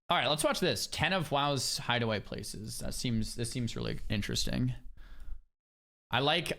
All right, let's watch this. 10 of WoW's hideaway places. This seems really interesting. I like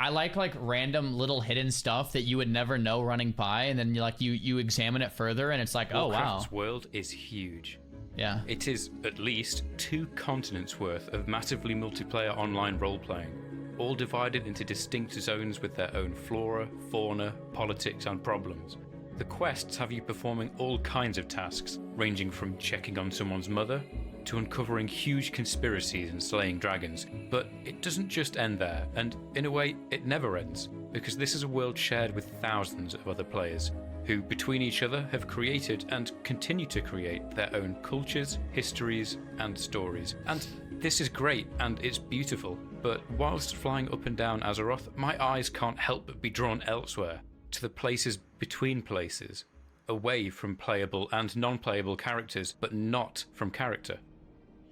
random little hidden stuff that you would never know running by, and then you examine it further, and it's like, oh wow. Warcraft's world is huge. Yeah. It is at least 2 continents worth of massively multiplayer online role-playing, all divided into distinct zones with their own flora, fauna, politics, and problems. The quests have you performing all kinds of tasks, ranging from checking on someone's mother to uncovering huge conspiracies and slaying dragons. But it doesn't just end there, and in a way, it never ends, because this is a world shared with thousands of other players, who between each other have created and continue to create their own cultures, histories, and stories. And this is great, and it's beautiful, but whilst flying up and down Azeroth, my eyes can't help but be drawn elsewhere, to the places between places, away from playable and non-playable characters, but not from character.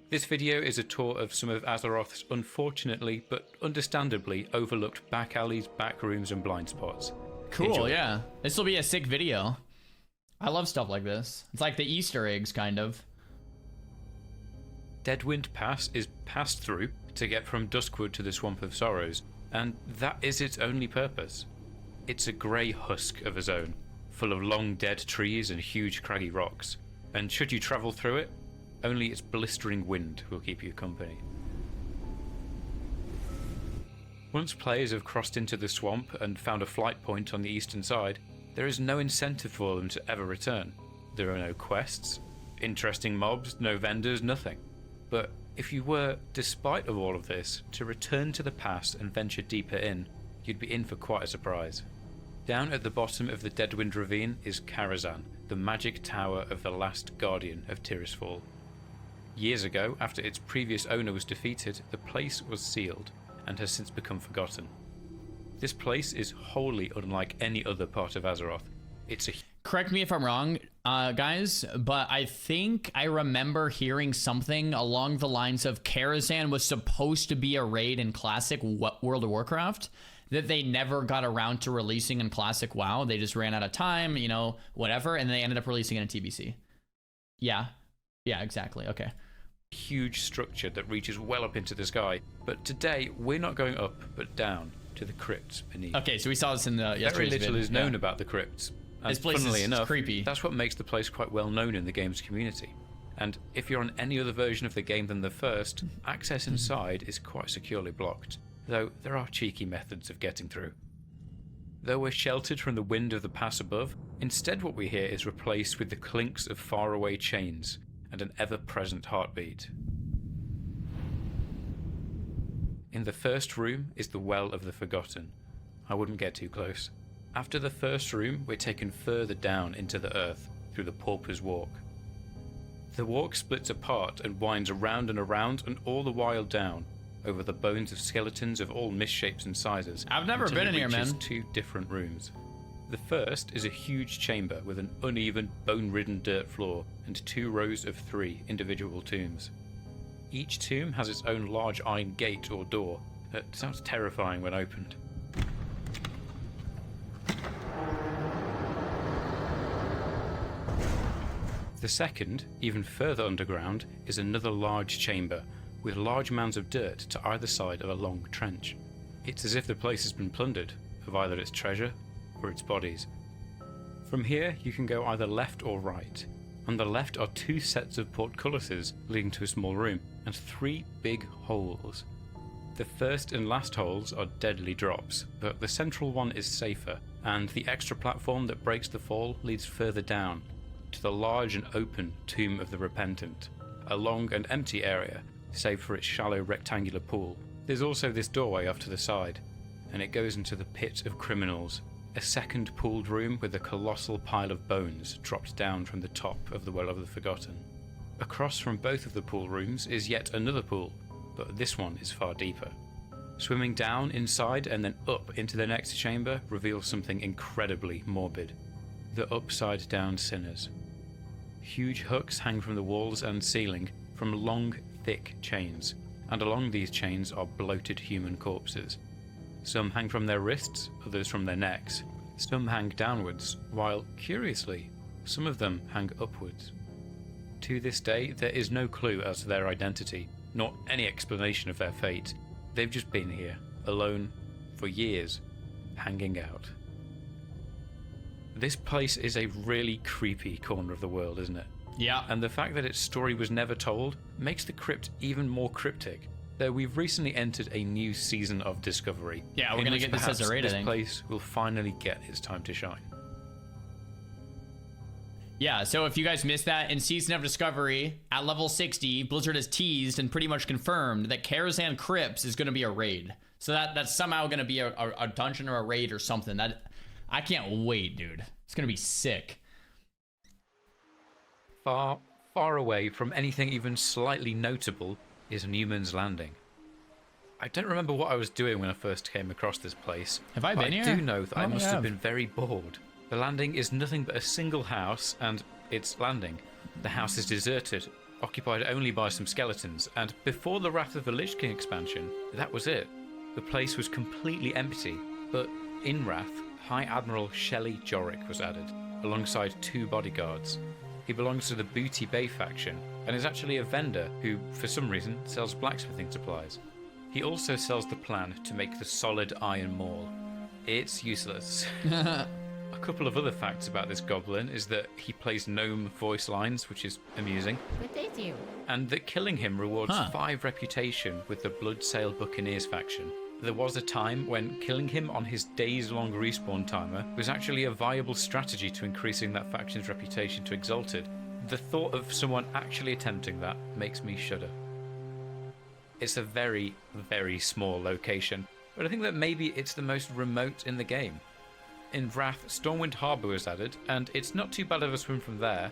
This video is a tour of some of Azeroth's unfortunately but understandably overlooked back alleys, back rooms, and blind spots. Cool. Enjoy. Yeah, this will be a sick video. I love stuff like this. It's like the Easter eggs, kind of. Deadwind Pass is passed through to get from Duskwood to the Swamp of Sorrows, and that is its only purpose. It's a grey husk of a zone, full of long dead trees and huge craggy rocks, and should you travel through it, only its blistering wind will keep you company. Once players have crossed into the swamp and found a flight point on the eastern side, there is no incentive for them to ever return. There are no quests, interesting mobs, no vendors, nothing. But if you were, despite of all of this, to return to the past and venture deeper in, you'd be in for quite a surprise. Down at the bottom of the Deadwind Ravine is Kazan, the magic tower of the last guardian of Tirisfal. Years ago, after its previous owner was defeated, the place was sealed and has since become forgotten. This place is wholly unlike any other part of Azeroth. It's a... Correct me if I'm wrong, guys, but I think I remember hearing something along the lines of Kazan was supposed to be a raid in Classic World of Warcraft that they never got around to releasing in Classic WoW. They just ran out of time, you know, whatever, and they ended up releasing it in TBC. Yeah, exactly. Okay. Huge structure that reaches well up into the sky, but today we're not going up but down to the crypts beneath. Okay, so we saw this in the very little is known about the crypts. And this place funnily is enough, creepy. That's what makes the place quite well known in the game's community. And if you're on any other version of the game than the first, access inside is quite securely blocked, though there are cheeky methods of getting through. Though we're sheltered from the wind of the pass above, instead what we hear is replaced with the clinks of faraway chains and an ever-present heartbeat. In the first room is the Well of the Forgotten. I wouldn't get too close. After the first room, we're taken further down into the earth through the Pauper's Walk. The walk splits apart and winds around and all the while down over the bones of skeletons of all misshapes and sizes. I've never been in here, man. 2 different rooms. The first is a huge chamber with an uneven, bone-ridden dirt floor and 2 rows of 3 individual tombs. Each tomb has its own large iron gate or door that sounds terrifying when opened. The second, even further underground, is another large chamber with large mounds of dirt to either side of a long trench. It's as if the place has been plundered of either its treasure or its bodies. From here you can go either left or right. On the left are 2 sets of portcullises leading to a small room and 3 big holes. The first and last holes are deadly drops, but the central one is safer, and the extra platform that breaks the fall leads further down to the large and open Tomb of the Repentant, a long and empty area save for its shallow rectangular pool. There's also this doorway off to the side, and it goes into the Pit of Criminals, a second pooled room with a colossal pile of bones dropped down from the top of the Well of the Forgotten. Across from both of the pool rooms is yet another pool, but this one is far deeper. Swimming down inside and then up into the next chamber reveals something incredibly morbid. The upside down sinners. Huge hooks hang from the walls and ceiling from long, thick chains, and along these chains are bloated human corpses. Some hang from their wrists, others from their necks. Some hang downwards, while, curiously, some of them hang upwards. To this day, there is no clue as to their identity, nor any explanation of their fate. They've just been here, alone, for years, hanging out. This place is a really creepy corner of the world, isn't it? Yeah. And the fact that its story was never told makes the crypt even more cryptic. Though we've recently entered a new season of Discovery. Yeah, we're gonna get this as a raid, I think. This place will finally get its time to shine. Yeah, so if you guys missed that, in Season of Discovery, at level 60, Blizzard has teased and pretty much confirmed that Kazan Crypts is going to be a raid. So that's somehow going to be a dungeon or a raid or something. That I can't wait, dude. It's going to be sick. Far, far away from anything even slightly notable is Newmans Landing. I don't remember what I was doing when I first came across this place. Have I been here? I do know that I must have have been very bored. The landing is nothing but a single house, and it's landing. The house is deserted, occupied only by some skeletons, and before the Wrath of the Lich King expansion, that was it. The place was completely empty, but in Wrath, High Admiral Shelley Jorrick was added, alongside 2 bodyguards. He belongs to the Booty Bay faction, and is actually a vendor who, for some reason, sells blacksmithing supplies. He also sells the plan to make the solid iron maul. It's useless. A couple of other facts about this goblin is that he plays gnome voice lines, which is amusing. Good day to you. And that killing him rewards 5 reputation with the Bloodsail Buccaneers faction. There was a time when killing him on his days-long respawn timer was actually a viable strategy to increasing that faction's reputation to Exalted. The thought of someone actually attempting that makes me shudder. It's a very, very small location, but I think that maybe it's the most remote in the game. In Wrath, Stormwind Harbour was added, and it's not too bad of a swim from there,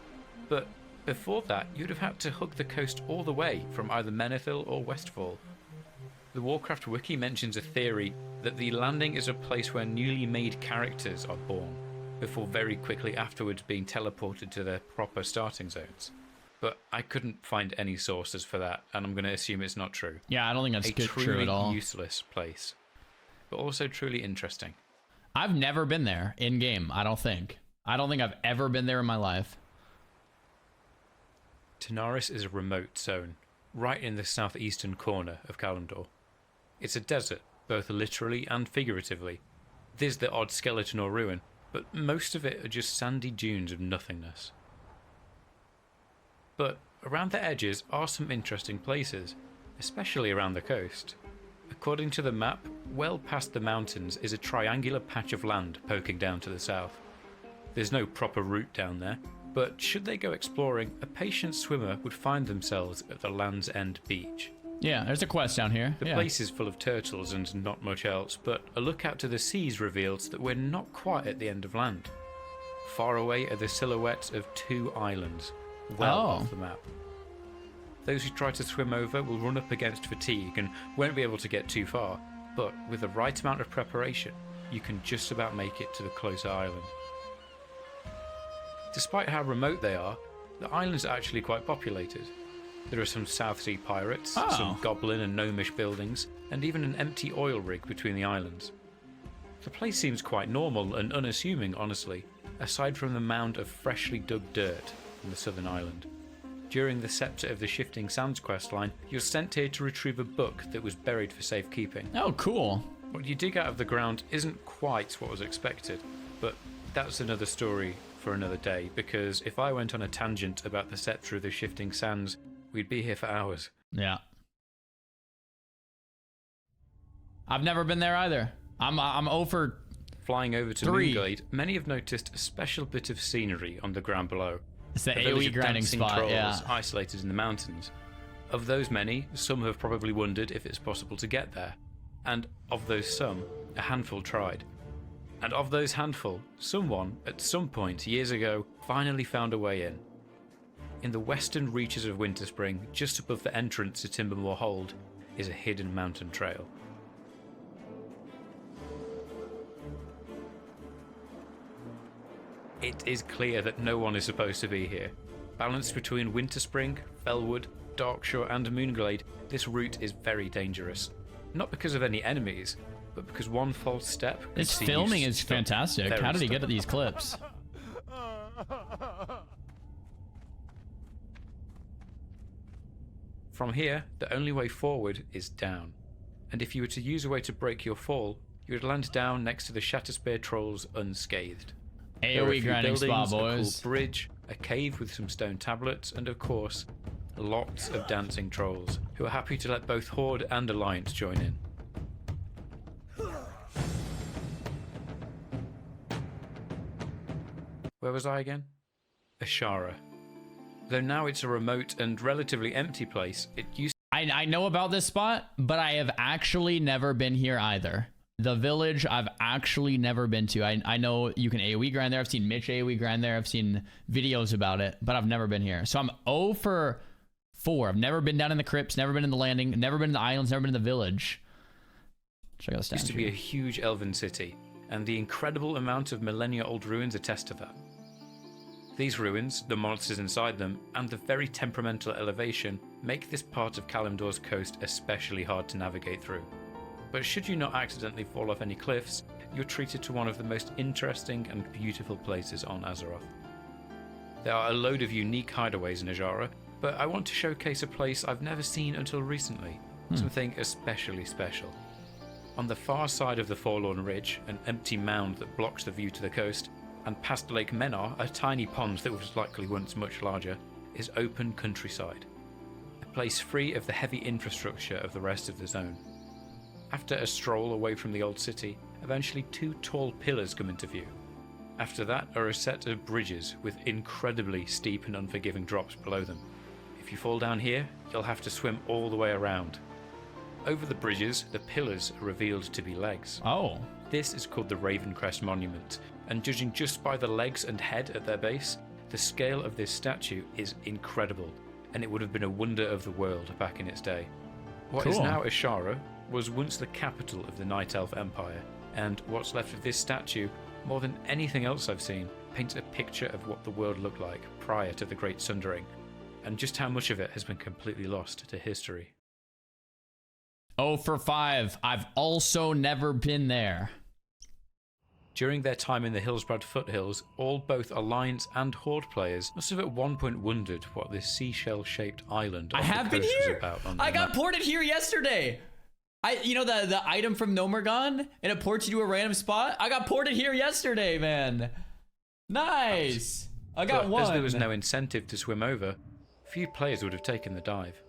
but before that you'd have had to hug the coast all the way from either Menethil or Westfall. The Warcraft wiki mentions a theory that the landing is a place where newly made characters are born, before very quickly afterwards being teleported to their proper starting zones. But I couldn't find any sources for that, and I'm going to assume it's not true. Yeah, I don't think that's true at all. A truly useless place, but also truly interesting. I've never been there in game, I don't think. I don't think I've ever been there in my life. Naris is a remote zone, right in the southeastern corner of Kalimdor. It's a desert, both literally and figuratively. There's the odd skeleton or ruin, but most of it are just sandy dunes of nothingness. But around the edges are some interesting places, especially around the coast. According to the map, well past the mountains is a triangular patch of land poking down to the south. There's no proper route down there, but should they go exploring, a patient swimmer would find themselves at the Land's End beach. Yeah, there's a quest down here. The place is full of turtles and not much else, but a look out to the seas reveals that we're not quite at the end of land. Far away are the silhouettes of 2 islands, well off the map. Those who try to swim over will run up against fatigue and won't be able to get too far, but with the right amount of preparation, you can just about make it to the closer island. Despite how remote they are, the islands are actually quite populated. There are some South Sea pirates, some goblin and gnomish buildings, and even an empty oil rig between the islands. The place seems quite normal and unassuming, honestly, aside from the mound of freshly dug dirt from the southern island. During the Scepter of the Shifting Sands questline, you're sent here to retrieve a book that was buried for safekeeping. Oh, cool. What you dig out of the ground isn't quite what was expected, but that's another story for another day, because if I went on a tangent about the Scepter of the Shifting Sands, we'd be here for hours. Yeah. I've never been there either. I'm over. Flying over to Moonglade, many have noticed a special bit of scenery on the ground below. It's the A village AoE of grinding dancing spot, trolls yeah. isolated in the mountains. Of those many, some have probably wondered if it's possible to get there. And of those some, a handful tried. And of those handful, someone, at some point years ago, finally found a way in. In the western reaches of Winterspring, just above the entrance to Timbermore Hold, is a hidden mountain trail. It is clear that no one is supposed to be here. Balanced between Winterspring, Fellwood, Darkshore and Moonglade, this route is very dangerous. Not because of any enemies, but because one false step... This filming is fantastic. How did he get at these clips? From here, the only way forward is down, and if you were to use a way to break your fall, you would land down next to the Shatterspear trolls unscathed. There are a AoE few grinding spot, buildings, boys. a cool bridge, a cave with some stone tablets, and of course, lots of dancing trolls, who are happy to let both Horde and Alliance join in. Where was I again? Asara. Though now it's a remote and relatively empty place, it used I know about this spot, but I have actually never been here either. The village I've actually never been to. I know you can AoE grind there. I've seen Mitch AoE grind there. I've seen videos about it, but I've never been here. So I'm 0 for 4. I've never been down in the crypts, never been in the landing, never been in the islands, never been in the village. Check out the statue. used to be a huge elven city, and the incredible amount of millennia-old ruins attest to that. These ruins, the monsters inside them, and the very temperamental elevation make this part of Kalimdor's coast especially hard to navigate through. But should you not accidentally fall off any cliffs, you're treated to one of the most interesting and beautiful places on Azeroth. There are a load of unique hideaways in Asara, but I want to showcase a place I've never seen until recently, something especially special. On the far side of the Forlorn Ridge, an empty mound that blocks the view to the coast, and past Lake Menor, a tiny pond that was likely once much larger, is open countryside. A place free of the heavy infrastructure of the rest of the zone. After a stroll away from the old city, eventually 2 tall pillars come into view. After that are a set of bridges with incredibly steep and unforgiving drops below them. If you fall down here, you'll have to swim all the way around. Over the bridges, the pillars are revealed to be legs. Oh. This is called the Ravencrest Monument, and judging just by the legs and head at their base, the scale of this statue is incredible, and it would have been a wonder of the world back in its day. What is Cool. now Asara was once the capital of the Night Elf Empire, and what's left of this statue, more than anything else I've seen, paints a picture of what the world looked like prior to the Great Sundering, and just how much of it has been completely lost to history. 0 for 5. I've also never been there. During their time in the Hillsbrad foothills, both Alliance and Horde players must have at one point wondered what this seashell-shaped island I off have the been coast was here. about on I the got map. ported here yesterday. You know the item from Nomergon, and it ports you to a random spot. I got ported here yesterday, man. Nice. I got But one. as there was no incentive to swim over, few players would have taken the dive.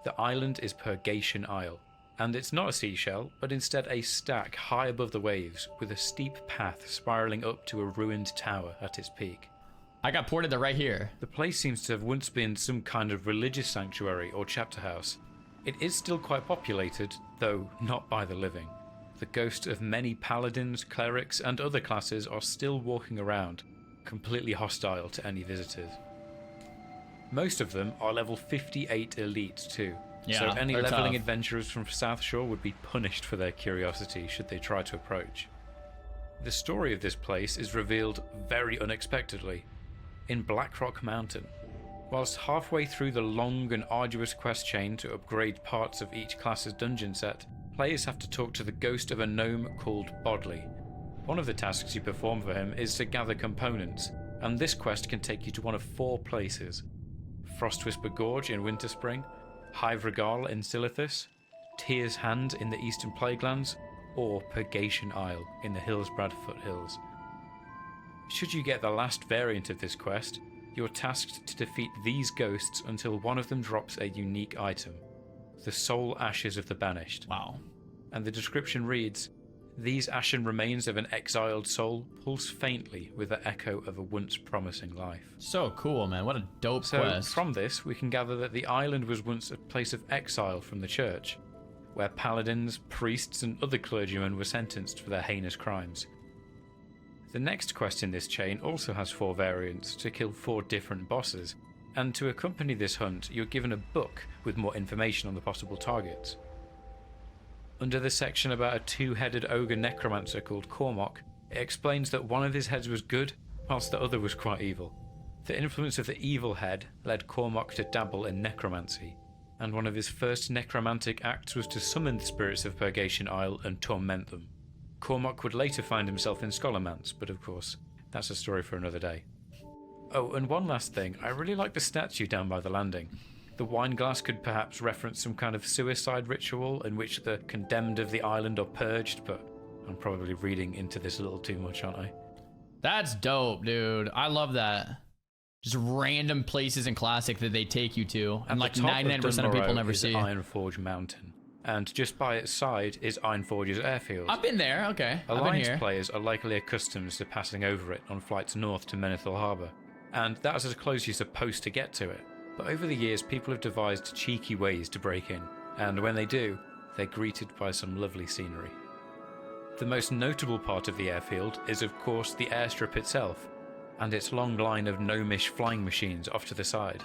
The island is Pergation Isle, and it's not a seashell, but instead a stack high above the waves with a steep path spiraling up to a ruined tower at its peak. I got ported there right here. The place seems to have once been some kind of religious sanctuary or chapter house. It is still quite populated, though not by the living. The ghosts of many paladins, clerics, and other classes are still walking around, completely hostile to any visitors. Most of them are level 58 elite too, so Yeah, any they're leveling tough. adventurers from South Shore would be punished for their curiosity should they try to approach. The story of this place is revealed very unexpectedly, in Blackrock Mountain. Whilst halfway through the long and arduous quest chain to upgrade parts of each class's dungeon set, players have to talk to the ghost of a gnome called Bodley. One of the tasks you perform for him is to gather components, and this quest can take you to one of 4 places: Frostwhisper Gorge in Winterspring, Hive Regal in Silithus, Tyr's Hand in the Eastern Plaguelands, or Pergation Isle in the Hillsbrad foothills. Should you get the last variant of this quest, you're tasked to defeat these ghosts until one of them drops a unique item, the Soul Ashes of the Banished. Wow. And the description reads, "These ashen remains of an exiled soul pulse faintly with the echo of a once promising life." So cool, man. What a dope So quest. from this, we can gather that the island was once a place of exile from the church, where paladins, priests, and other clergymen were sentenced for their heinous crimes. The next quest in this chain also has 4 variants to kill 4 different bosses, and to accompany this hunt, you're given a book with more information on the possible targets. Under the section about a 2-headed ogre necromancer called Cormac, it explains that one of his heads was good, whilst the other was quite evil. The influence of the evil head led Cormac to dabble in necromancy, and one of his first necromantic acts was to summon the spirits of Pergation Isle and torment them. Cormac would later find himself in Scholomance, but of course, that's a story for another day. Oh, and one last thing, I really like the statue down by the landing. The wine glass could perhaps reference some kind of suicide ritual in which the condemned of the island are purged, but I'm probably reading into this a little too much, aren't I? That's dope, dude. I love that. Just random places in Classic that they take you to, and like 99% of people never see. Ironforge Mountain, and just by its side is Ironforge's Airfield. I've been there. Okay, Alliance I've been here. players are likely accustomed to passing over it on flights north to Menethil Harbour, and that's as close as you're supposed to get to it. But over the years, people have devised cheeky ways to break in, and when they do, they're greeted by some lovely scenery. The most notable part of the airfield is, of course, the airstrip itself, and its long line of gnomish flying machines off to the side.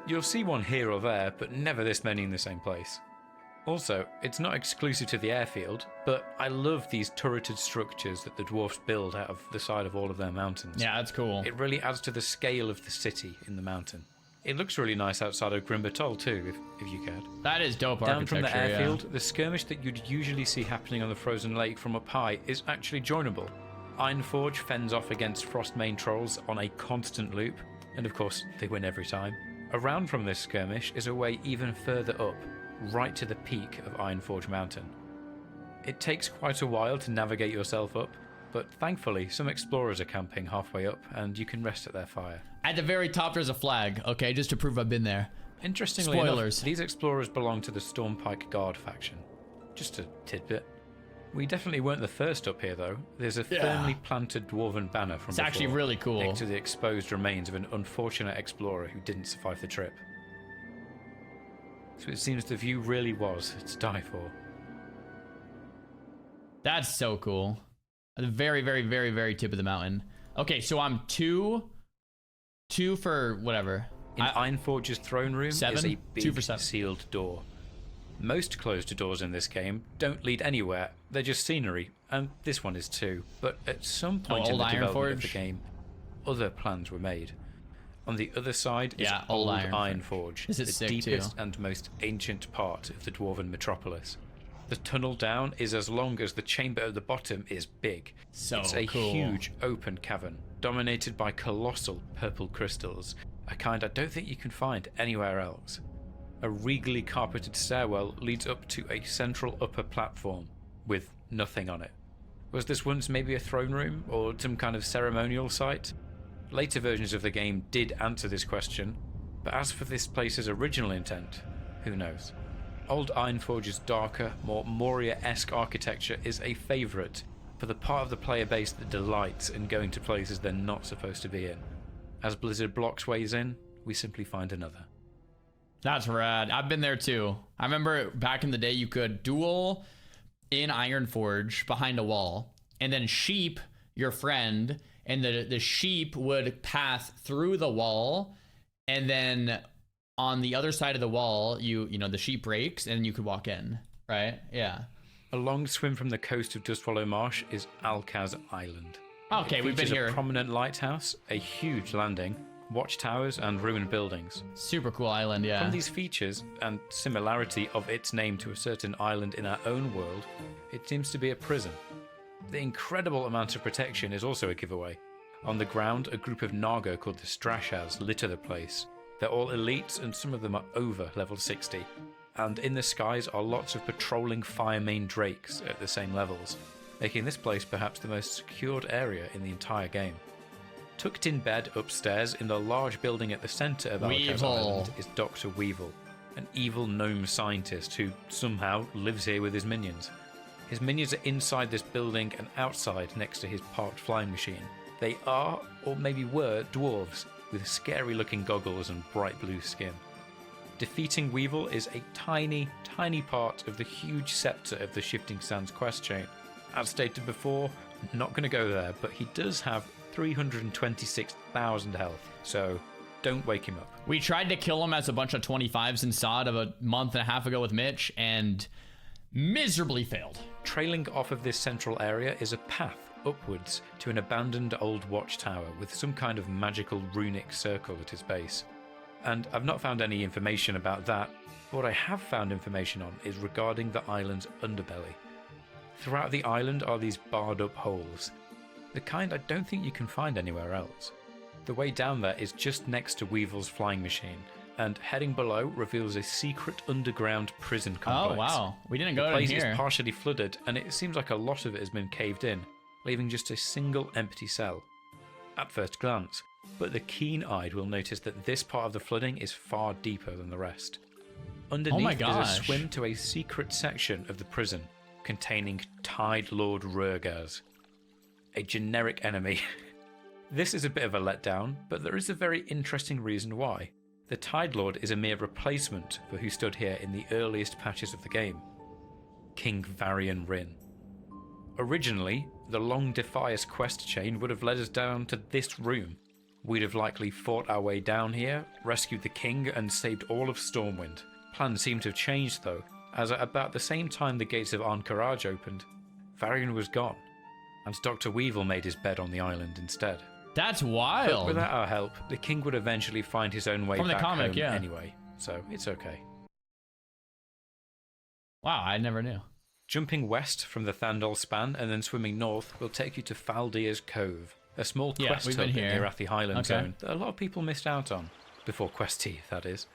You'll see one here or there, but never this many in the same place. Also, it's not exclusive to the airfield, but I love these turreted structures that the dwarfs build out of the side of all of their mountains. Yeah, that's cool. It really adds to the scale of the city in the mountain. It looks really nice outside of Grimbertoll too, if you cared. That is dope Down architecture. from the airfield, the skirmish that you'd usually see happening on the frozen lake from up high is actually joinable. Ironforge fends off against Frostmane trolls on a constant loop, and of course they win every time. Around from this skirmish is a way even further up, right to the peak of Ironforge Mountain. It takes quite a while to navigate yourself up, but thankfully some explorers are camping halfway up and you can rest at their fire. At the very top there's a flag, okay, just to prove I've been there. Interestingly Spoilers. enough, these explorers belong to the Stormpike Guard faction. Just a tidbit. We definitely weren't the first up here though. There's a firmly planted dwarven banner from It's before, actually really cool. next to the exposed remains of an unfortunate explorer who didn't survive the trip. So it seems the view really was to die for. That's so cool. At the very, very, very, very tip of the mountain. Okay, so I'm two for whatever. In Ironforge's throne room is a 2 big for 7. sealed door. Most closed doors in this game don't lead anywhere, they're just scenery, and this one is too. But at some point in the development of the game, other plans were made. On the other side is Old Ironforge, the deepest and most ancient part of the Dwarven metropolis. The tunnel down is as long as the chamber at the bottom is big. It's a huge open cavern, dominated by colossal purple crystals, a kind I don't think you can find anywhere else. A regally carpeted stairwell leads up to a central upper platform, with nothing on it. Was this once maybe a throne room, or some kind of ceremonial site? Later versions of the game did answer this question, but as for this place's original intent, who knows? Old Ironforge's darker, more Moria-esque architecture is a favourite for the part of the player base that delights in going to places they're not supposed to be in. As Blizzard blocks ways in, we simply find another. That's rad. I've been there too. I remember back in the day you could duel in Ironforge behind a wall, and then sheep your friend, and the sheep would path through the wall, and then on the other side of the wall, you know, the sheep breaks, and you could walk in, right? Yeah. A long swim from the coast of Dustwallow Marsh is Alcaz Island. Okay, we've been here. A prominent lighthouse, a huge landing, watchtowers, and ruined buildings. Super cool island, yeah. From these features and similarity of its name to a certain island in our own world, it seems to be a prison. The incredible amount of protection is also a giveaway. On the ground, a group of Naga called the Strashas litter the place. They're all elites, and some of them are over level 60. And in the skies are lots of patrolling Firemane Drakes at the same levels, making this place perhaps the most secured area in the entire game. Tucked in bed upstairs in the large building at the centre of Alcaz Island is Dr. Weevil, an evil gnome scientist who somehow lives here with his minions. His minions are inside this building and outside next to his parked flying machine. They are, or maybe were, dwarves, with scary looking goggles and bright blue skin. Defeating Weevil is a tiny, tiny part of the huge scepter of the Shifting Sands quest chain. As stated before, not going to go there, but he does have 326,000 health, so don't wake him up. We tried to kill him as a bunch of 25s in SOD of a month and a half ago with Mitch, and miserably failed. Trailing off of this central area is a path upwards to an abandoned old watchtower with some kind of magical runic circle at its base. And I've not found any information about that. What I have found information on is regarding the island's underbelly. Throughout the island are these barred up holes, the kind I don't think you can find anywhere else. The way down there is just next to Weevil's flying machine, and heading below reveals a secret underground prison complex. Oh, wow. We didn't go The in place here. is partially flooded, and it seems like a lot of it has been caved in, leaving just a single empty cell. At first glance, but the keen-eyed will notice that this part of the flooding is far deeper than the rest. Underneath is a gosh. swim to a secret section of the prison, containing Tide Lord Rurgaz, a generic enemy. This is a bit of a letdown, but there is a very interesting reason why. The Tide Lord is a mere replacement for who stood here in the earliest patches of the game, King Varian Rin. Originally, the long Defias quest chain would have led us down to this room. We'd have likely fought our way down here, rescued the king, and saved all of Stormwind. Plans seem to have changed though, as at about the same time the gates of Ahn'Qiraj opened, Varian was gone, and Dr. Weevil made his bed on the island instead. That's But wild. without our help, the king would eventually find his own way From the back comic, home yeah. anyway, so it's okay. Wow, I never knew. Jumping west from the Thandol span and then swimming north will take you to Faldir's Cove, a small Yeah, quest we've hub been in the here. Arathi Highland Okay. zone that a lot of people missed out on, before questy, that is.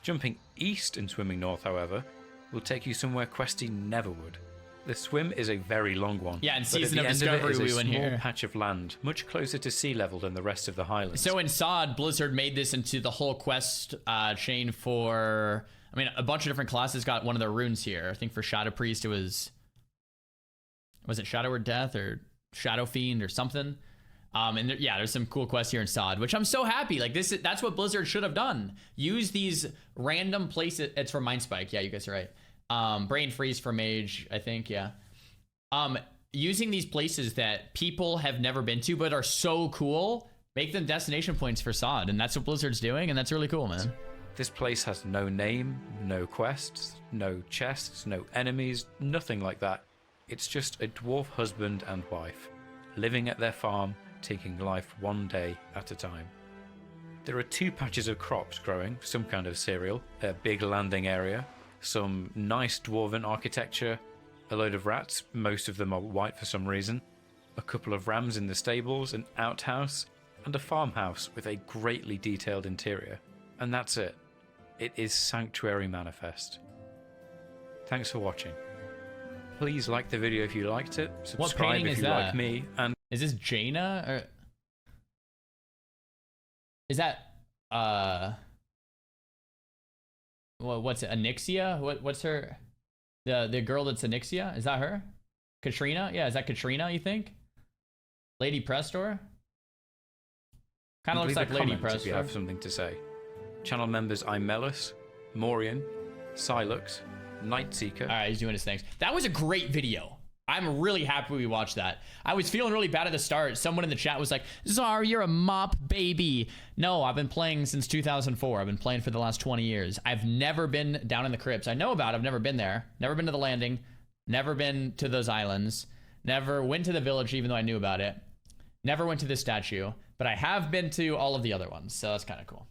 Jumping east and swimming north, however, will take you somewhere questy never would. The swim is a very long one. Yeah, in but at Season the of end Discovery it is we a went small here. patch of land, much closer to sea level than the rest of the Highlands. So in Sod, Blizzard made this into the whole quest chain for... I mean, a bunch of different classes got one of their runes here. I think for Shadow Priest it was... Was it Shadow or Death or Shadow Fiend or something? And yeah, there's some cool quests here in Sod, which I'm so happy. Like that's what Blizzard should have done. Use these random places. It's for Mind Spike. Yeah, you guys are right. Brain Freeze for Mage, I think. Yeah. Using these places that people have never been to but are so cool, make them destination points for Sod, and that's what Blizzard's doing, and that's really cool, man. This place has no name, no quests, no chests, no enemies, nothing like that. It's just a dwarf husband and wife, living at their farm, taking life one day at a time. There are 2 patches of crops growing, some kind of cereal, a big landing area, some nice dwarven architecture, a load of rats, most of them are white for some reason, a couple of rams in the stables, an outhouse, and a farmhouse with a greatly detailed interior. And that's it. It is Sanctuary Manifest. Thanks for watching. Please like the video if you liked it, subscribe painting if is you that? like me, and Is this Jaina or is that what's it, Anixia? What's her the girl that's Anixia? Is that her? Katrina? Yeah, is that Katrina, you think? Lady Prestor? Kind of looks like leave a Lady comment if you have Prestor. something to say. Channel members Imelus, Morian, Silux, Nightseeker. All right, he's doing his things. That was a great video. I'm really happy we watched that. I was feeling really bad at the start. Someone in the chat was like, Czar, you're a mop baby. No, I've been playing since 2004. I've been playing for the last 20 years. I've never been down in the crypts. I know about it. I've never been there. Never been to the landing. Never been to those islands. Never went to the village, even though I knew about it. Never went to this statue. But I have been to all of the other ones. So that's kind of cool.